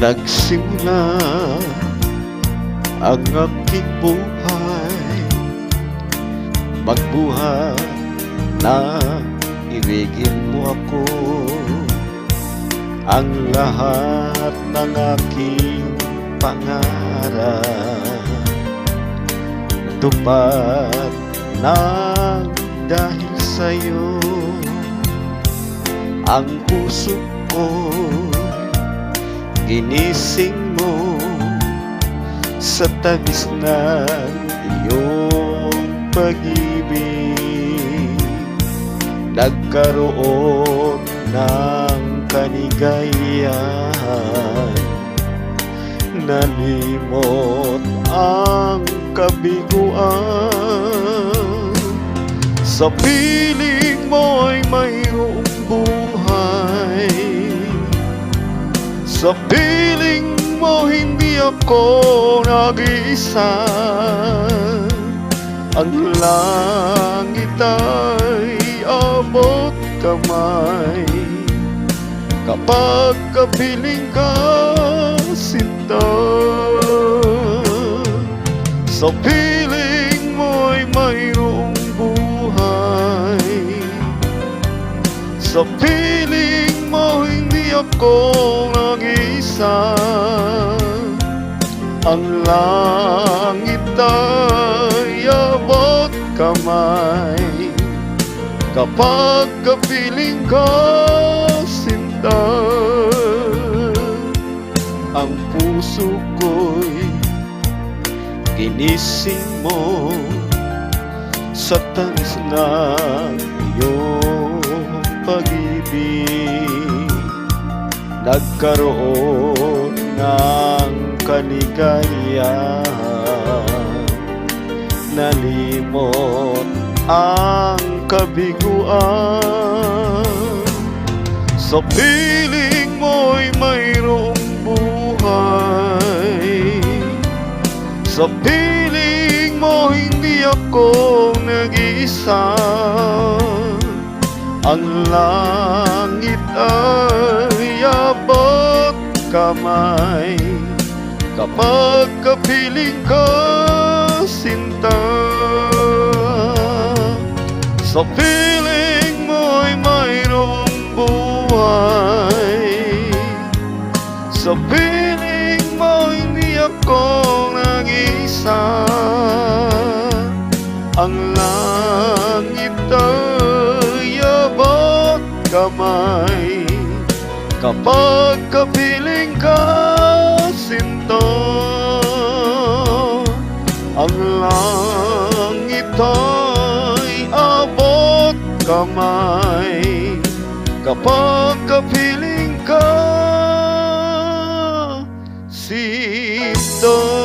Nagsimula ang aking buhay, magbuhat na ibigin mo ako. Ang lahat ng aking pangarap tupad ng dahil sa'yo. Ang puso ko ginising mo sa tamis ng iyong pag-ibig. Nagkaroon ng kaligayahan, nalimot ang kabiguan. Sa piling mo'y mayroong buhay, sa piling mo hindi ako nag-iisa. Ang langit ay abot kamay kapag kapiling ka, sinta. Sa piling mo'y mayroong buhay, sa piling mo hindi ako nag-iisa. Ang langit ay abot kamay kapag kapiling ka, sinta. Ang puso ko'y ginising mo sa tamis ng iyong pag-ibig. Nagkaroon ng kaligayahan, nalimot ang kabiguan. Sa piling mo'y mayroong buhay, sa piling mo hindi ako nag-iisa. Ang langit ay abot kamay kapag kapiling ka, sinta. Sa piling mo'y mayroong buhay, sa piling mo hindi ako nag-iisa. Ang langit ay abot kamay kapag kapiling ka, sinta. Ang langit ay abot kamay kapag kapiling ka, sinta.